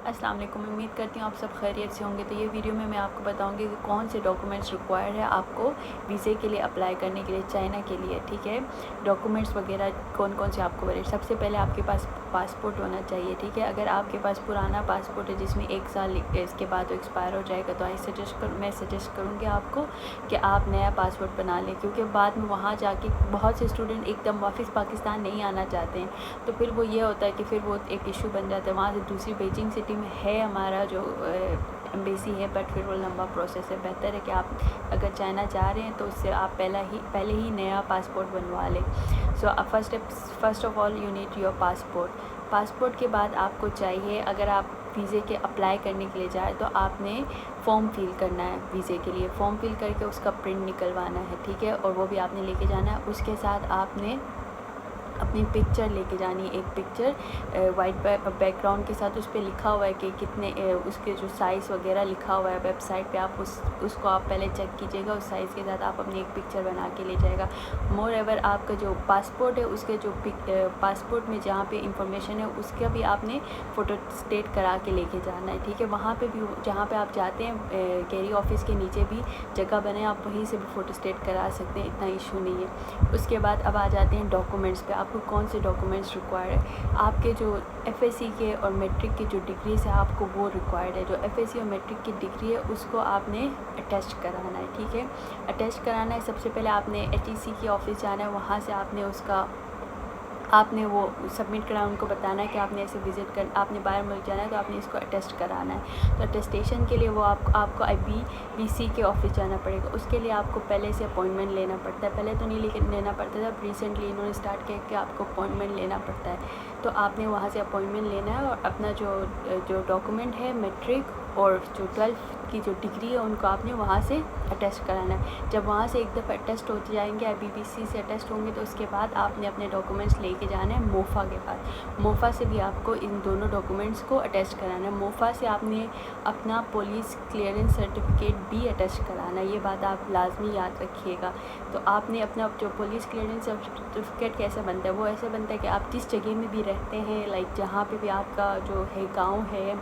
अस्सलाम वालेकुम। उम्मीद करती हूँ आप सब खैरियत से होंगे। तो ये वीडियो में मैं आपको बताऊंगी कि कौन से डॉक्यूमेंट्स रिक्वायर्ड है आपको वीज़े के लिए अप्लाई करने के लिए चाइना के लिए। ठीक है, डॉक्यूमेंट्स वगैरह कौन कौन से आपको वैलिड। सबसे पहले आपके पास पासपोर्ट होना चाहिए। ठीक है, अगर आपके पास पुराना पासपोर्ट है जिसमें 1 साल इसके बाद वो एक्सपायर हो जाएगा तो मैं सजेस्ट करूँगी आपको कि आप नया पासपोर्ट बना लें, क्योंकि बाद में वहाँ जाके बहुत से स्टूडेंट एकदम वापस पाकिस्तान नहीं आना चाहते हैं। तो फिर वो ये होता है कि फिर वो एक इशू बन जाता है। वहाँ से दूसरी बीजिंग सिटी में है हमारा जो एम्बेसी है, बट फिर वो लंबा प्रोसेस है। बेहतर है कि आप अगर चाइना जा रहे हैं तो उससे आप पहले ही नया पासपोर्ट बनवा लें। So first of all you need your passport के बाद आपको चाहिए, अगर आप वीज़े के अप्लाई करने के लिए जाए तो आपने फॉर्म फिल करना है। वीज़े के लिए फॉर्म फिल करके उसका प्रिंट निकलवाना है। ठीक है, और वो भी आपने लेके जाना है। उसके साथ आपने अपनी पिक्चर लेके जानी है, एक पिक्चर वाइट बैकग्राउंड के साथ। उस पर लिखा हुआ है कि कितने उसके जो साइज़ वगैरह लिखा हुआ है वेबसाइट पे, आप उसको आप पहले चेक कीजिएगा। उस साइज़ के साथ आप अपनी एक पिक्चर बना के ले जाएगा। मोर एवर आपका जो पासपोर्ट है उसके जो पासपोर्ट में जहाँ पे इंफॉर्मेशन है उसका भी आपने फ़ोटो स्टेट करा के लेके जाना है। ठीक है, वहाँ पे भी जहाँ पे आप जाते हैं कैरी ऑफिस के नीचे भी जगह बने, आप वहीं से भी फ़ोटो स्टेट करा सकते हैं, इतना इशू नहीं है। उसके बाद अब आ जाते हैं डॉक्यूमेंट्स पे। आपको कौन से डॉक्यूमेंट्स रिक्वायर्ड है। आपके जो एफएससी के और मैट्रिक की जो डिग्रीज है आपको वो रिक्वायर्ड है। जो एफएससी और मैट्रिक की डिग्री है उसको आपने अटेस्ट कराना है। ठीक है, अटेस्ट कराना है। सबसे पहले आपने एचईसी के ऑफिस जाना है, वहाँ से आपने वो सबमिट कराना, उनको बताना है कि आपने ऐसे विज़िट कर आपने बाहर मुल्क जाना है तो आपने इसको अटेस्ट कराना है। तो अटेस्टेशन के लिए वो आपको IBBC के ऑफिस जाना पड़ेगा। उसके लिए आपको पहले से अपॉइंटमेंट लेना पड़ता है। पहले तो नहीं लेना पड़ता था, अब रिसेंटली इन्होंने स्टार्ट किया कि आपको अपॉइंटमेंट लेना पड़ता है। तो आपने वहाँ से अपॉइंटमेंट लेना है और अपना जो डॉक्यूमेंट है मैट्रिक और जो 12th की जो डिग्री है उनको आपने वहाँ से अटेस्ट कराना है। जब वहाँ से एक दफ़ा अटेस्ट होते जाएंगे, IBBC से अटेस्ट होंगे, तो उसके बाद आपने अपने डॉक्यूमेंट्स लेके जाना है मोफा के पास। मोफा से भी आपको इन दोनों डॉक्यूमेंट्स को अटेस्ट कराना है। मोफा से आपने अपना पुलिस क्लियरेंस सर्टिफिकेट भी अटेस्ट कराना है, ये बात आप लाजमी याद रखिएगा। तो आपने अपना जो पुलिस क्लियरेंस सर्टिफिकेट कैसे बनता है, वो ऐसे बनता है कि आप जिस जगह में भी रहते हैं, लाइक जहाँ पे भी आपका जो है गांव है,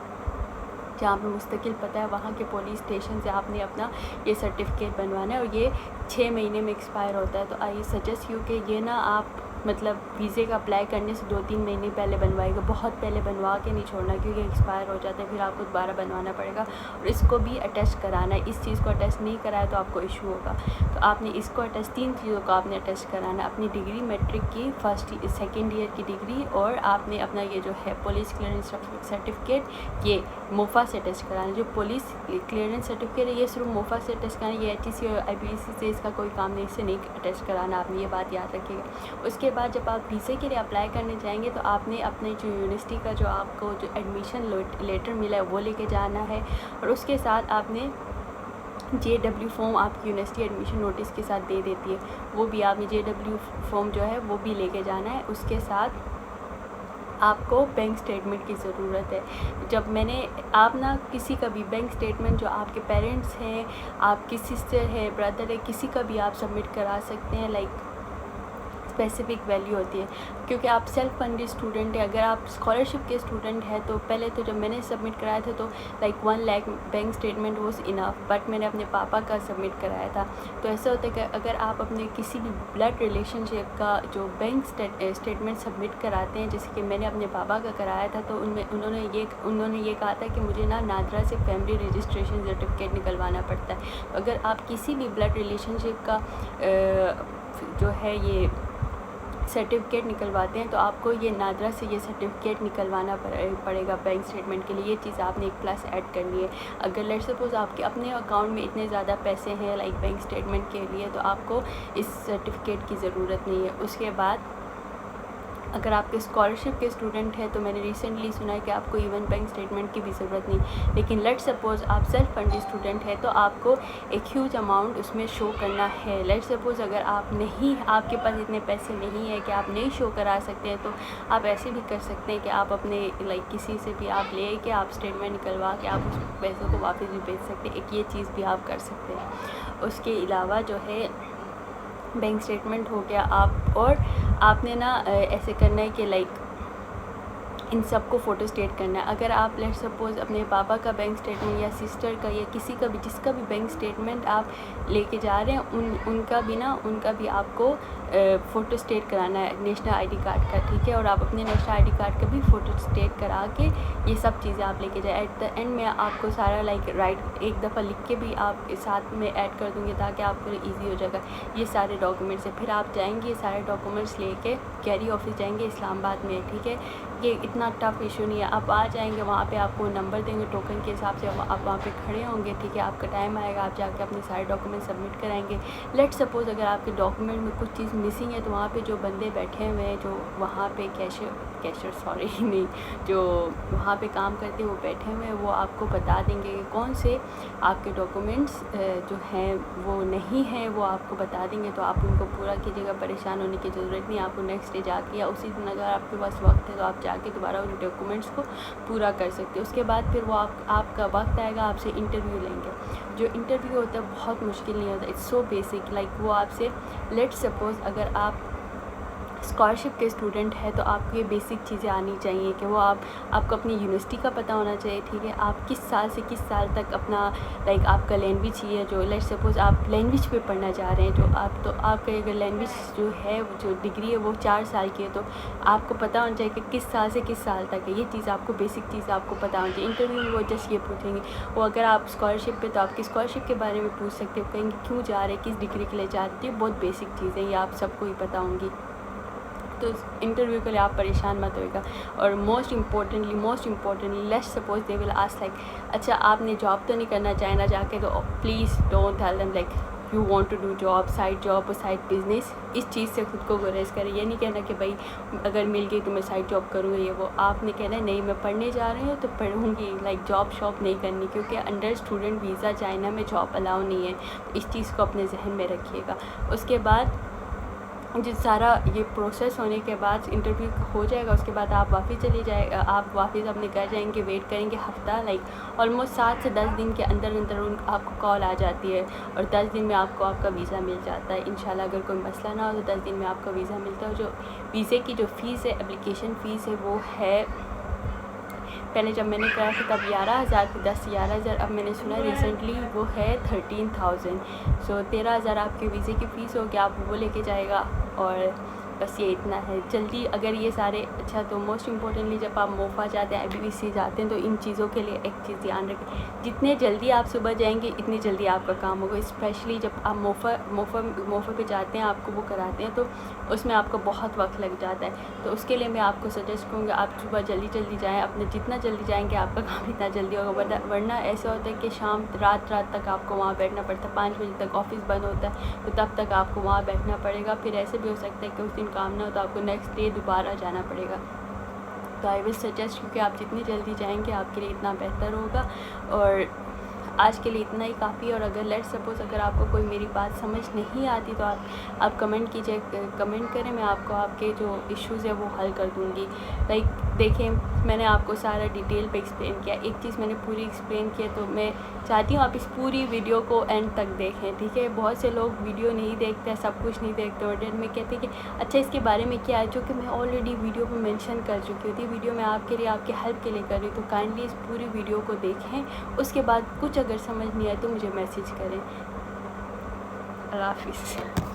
जहाँ पे मुस्तकिल पता है, वहाँ के पुलिस स्टेशन से आपने अपना ये सर्टिफिकेट बनवाना है। और ये 6 महीने में एक्सपायर होता है। तो आई सजेस्ट यू कि ये ना आप मतलब वीज़े का अप्लाई करने से 2-3 महीने पहले बनवाएगा। बहुत पहले बनवा के नहीं छोड़ना, क्योंकि एक्सपायर हो जाता है, फिर आपको दोबारा बनवाना पड़ेगा। और इसको भी अटेस्ट कराना है। इस चीज़ को अटेस्ट नहीं कराया तो आपको इशू होगा। तो आपने इसको अटेस्ट 3 चीज़ों को आपने अटेस्ट कराना है। अपनी डिग्री मैट्रिक की सेकेंड ईयर की डिग्री, और आपने अपना ये जो है पुलिस क्लियरेंस सर्टिफिकेट ये मोफा से अटेस्ट कराना। जो पुलिस क्लियरेंस सर्टिफिकेट है ये सिर्फ मोफा से अटेस्ट कराना, ये HEC और IBBC से इसका कोई काम नहीं, इससे नहीं अटेस्ट कराना। आपने ये बात याद रखिएगा। उसके बाद जब आप वीज़े के लिए अप्लाई करने जाएंगे तो आपने अपने जो यूनिवर्सिटी का जो आपको जो एडमिशन लेटर मिला है वो लेके जाना है। और उसके साथ आपने JW फॉर्म आपकी यूनिवर्सिटी एडमिशन नोटिस के साथ दे देती है, वो भी आपने JW फॉर्म जो है वो भी लेके जाना है। उसके साथ आपको बैंक स्टेटमेंट की ज़रूरत है। जब आप ना किसी का भी बैंक स्टेटमेंट, जो आपके पेरेंट्स हैं, आपकी सिस्टर है, ब्रदर है, किसी का भी आप सबमिट करा सकते हैं। लाइक स्पेसिफिक वैल्यू होती है, क्योंकि आप सेल्फ फंडेड स्टूडेंट है। अगर आप स्कॉलरशिप के स्टूडेंट हैं तो पहले तो जब मैंने सबमिट कराया था तो like 1 lakh bank statement was enough, but मैंने अपने पापा का सबमिट कराया था। तो ऐसा होता है कि अगर आप अपने किसी भी ब्लड रिलेशनशिप का जो बैंक स्टेटमेंट सबमिट कराते हैं, जैसे कि मैंने अपने पापा का कराया था, तो उन्होंने ये कहा था कि मुझे नादरा से फैमिली रजिस्ट्रेशन सर्टिफिकेट निकलवाना पड़ता है। तो अगर आप किसी भी ब्लड रिलेशनशिप का जो है ये सर्टिफिकेट निकलवाते हैं तो आपको ये नादरा से ये सर्टिफिकेट निकलवाना पड़ेगा बैंक स्टेटमेंट के लिए। ये चीज़ आपने एक प्लस ऐड करनी है। अगर लेट्स सपोज आपके अपने अकाउंट में इतने ज़्यादा पैसे हैं लाइक बैंक स्टेटमेंट के लिए, तो आपको इस सर्टिफिकेट की ज़रूरत नहीं है। उसके बाद अगर आपके स्कॉलरशिप के स्टूडेंट हैं तो मैंने रिसेंटली सुना है कि आपको इवन बैंक स्टेटमेंट की भी ज़रूरत नहीं। लेकिन लेट्स सपोज़ आप सेल्फ फंडेड स्टूडेंट हैं तो आपको एक ह्यूज अमाउंट उसमें शो करना है। लेट्स सपोज़ अगर आपके पास इतने पैसे नहीं है कि आप नहीं शो करा सकते हैं, तो आप ऐसे भी कर सकते हैं कि आप अपने लाइक किसी से भी आप ले के आप स्टेटमेंट निकलवा के आप उस पैसों को वापस भी भेज सकते हैं। एक ये चीज़ भी आप कर सकते हैं। उसके अलावा जो है बैंक स्टेटमेंट हो गया, और आपने ना ऐसे करना है कि लाइक इन सब को फ़ोटो स्टेट करना है. अगर आप लेट्स सपोज़ अपने पापा का बैंक स्टेटमेंट या सिस्टर का या किसी का भी जिसका भी बैंक स्टेटमेंट आप लेके जा रहे हैं उनका भी आपको फ़ोटो स्टेट कराना है नेशनल आईडी कार्ड का, ठीक है. और आप अपने नेशनल आईडी कार्ड का भी फ़ोटो स्टेट करा के ये सब चीज़ें आप लेके जाए. एट द एंड में आपको सारा राइट एक दफ़ा लिख के भी आप साथ में ऐड कर दूँगी ताकि आपको ईजी हो जाएगा. ये सारे डॉक्यूमेंट्स है. फिर आप जाएंगे ये सारे डॉक्यूमेंट्स लेके कैरी ऑफिस जाएंगे इस्लामाबाद में, ठीक है. ये इतना टफ इशू नहीं है. आप आ जाएंगे वहाँ पे आपको नंबर देंगे टोकन के हिसाब से, आप वहाँ पे खड़े होंगे, ठीक है. आपका टाइम आएगा, आप जाके अपने सारे डॉक्यूमेंट सबमिट कराएंगे. लेट्स सपोज़ अगर आपके डॉक्यूमेंट में कुछ चीज़ मिसिंग है तो वहाँ पे जो बंदे बैठे हुए हैं जो वहाँ पे कैशियर सॉरी नहीं जो वहाँ पे काम करते हैं वो बैठे हुए हैं, वो आपको बता देंगे कि कौन से आपके डॉक्यूमेंट्स जो हैं वो नहीं हैं, वो आपको बता देंगे. तो आप उनको पूरा कीजिएगा, परेशान होने की ज़रूरत नहीं. आपको नेक्स्ट डे जाके या उसी दिन अगर आपके पास वक्त है तो आप जाके दोबारा उन डॉक्यूमेंट्स को पूरा कर सकते हो. उसके बाद फिर वो आपका वक्त आएगा, आपसे इंटरव्यू लेंगे. जो इंटरव्यू होता है बहुत मुश्किल नहीं होता, इट्स सो बेसिक. लाइक वो आपसे लेट्स सपोज़ अगर आप स्कॉलरशिप के स्टूडेंट है तो आपको ये बेसिक चीज़ें आनी चाहिए कि वो आपको अपनी यूनिवर्सिटी का पता होना चाहिए, ठीक है. आप किस साल से किस साल तक अपना लाइक आपका लैंग्वेज ही है जो लेट्स सपोज़ आप लैंग्वेज पे पढ़ना चाह रहे हैं जो आपका अगर लैंग्वेज जो है जो डिग्री है वो 4 साल की है तो आपको पता होना चाहिए कि किस साल से किस साल तक है. ये चीज़ आपको बेसिक चीज़ आपको पता होनी चाहिए. इंटरव्यू में वो जस्ट ये पूछेंगे. वो अगर आप स्कॉलरशिप पे तो आपकी स्कॉलरशिप के बारे में पूछ सकते हो, कहेंगे क्यों जा रहे हैं, किस डिग्री के लिए जा रहे हैं. बहुत बेसिक चीज़ें ये आप सबको ही पता होंगी. तो इंटरव्यू के लिए आप परेशान मत होइएगा. और most importantly let's suppose they will ask like अच्छा आपने जॉब तो नहीं करना चाइना जाके, तो please don't tell them like you want to do job और साइड बिजनेस. इस चीज़ से खुद को गुरेज करें. ये नहीं कहना कि भाई अगर मिल गई तो मैं साइड जॉब करूँगा ये वो. आपने कहना है नहीं मैं पढ़ने जा रही हूँ तो पढ़ूँगी, लाइक जॉब शॉप नहीं करनी, क्योंकि अंडर स्टूडेंट वीज़ा चाइना में जॉब अलाउ नहीं है. तो इस चीज़ को अपने जहन में रखिएगा. उसके बाद जो सारा ये प्रोसेस होने के बाद इंटरव्यू हो जाएगा, उसके बाद आप वापस अपने घर जाएंगे, वेट करेंगे हफ़्ता लाइक ऑलमोस्ट 7 से 10 दिन के अंदर आपको कॉल आ जाती है और 10 दिन में आपको आपका वीज़ा मिल जाता है इंशाल्लाह. अगर कोई मसला ना हो तो 10 दिन में आपका वीज़ा मिलता है. जो वीज़े की जो फ़ीस है, एप्लीकेशन फ़ीस है, वो है पहले जब मैंने करा था तब 11,000 थी, 11,000. अब मैंने सुना रिसेंटली वो है 13,000. सो 13,000 आपके वीज़े की फ़ीस होगी, आप वो लेके जाएगा. और बस ये इतना है. जल्दी अगर ये सारे अच्छा तो मोस्ट इम्पोर्टेंटली जब आप मोफा जाते हैं IBBC जाते हैं तो इन चीज़ों के लिए एक चीज़ ध्यान रखें, जितने जल्दी आप सुबह जाएंगे इतनी जल्दी आपका काम होगा. स्पेशली जब आप मोफा पे जाते हैं आपको वो कराते हैं तो उसमें आपको बहुत वक्त लग जाता है. तो उसके लिए मैं आपको सजेस्ट करूँगा आप सुबह जल्दी जाएँ. अपने जितना जल्दी जाएंगे आपका काम इतना जल्दी होगा. वरना ऐसा होता है कि रात तक आपको वहाँ बैठना पड़ता है. 5 बजे तक ऑफिस बंद होता है तो तब तक आपको वहाँ बैठना पड़ेगा. फिर ऐसे भी हो सकता है कि उस दिन काम ना हो तो आपको नेक्स्ट डे दोबारा जाना पड़ेगा. तो आई विल सजेस्ट क्योंकि आप जितनी जल्दी जाएंगे आपके लिए इतना बेहतर होगा. और आज के लिए इतना ही काफ़ी है. और अगर लेट्स सपोज़ अगर आपको कोई मेरी बात समझ नहीं आती तो आप कमेंट कीजिए, कमेंट करें, मैं आपको आपके जो इश्यूज़ है वो हल कर दूँगी. लाइक देखें मैंने आपको सारा डिटेल पे एक्सप्लेन किया. एक चीज़ मैंने पूरी एक्सप्लेन की है तो मैं चाहती हूँ आप इस पूरी वीडियो को एंड तक देखें, ठीक है. बहुत से लोग वीडियो नहीं देखते हैं, सब कुछ नहीं देखते और डेट में कहते हैं कि अच्छा इसके बारे में क्या है, जो कि मैं ऑलरेडी वीडियो में मेंशन कर चुकी होती. वीडियो मैं आपके लिए आपके हेल्प के लिए कर रही हूँ. तो काइंडली इस पूरी वीडियो को देखें. उसके बाद कुछ अगर समझ नहीं आए तो मुझे मैसेज करें. अल्लाह हाफिज़.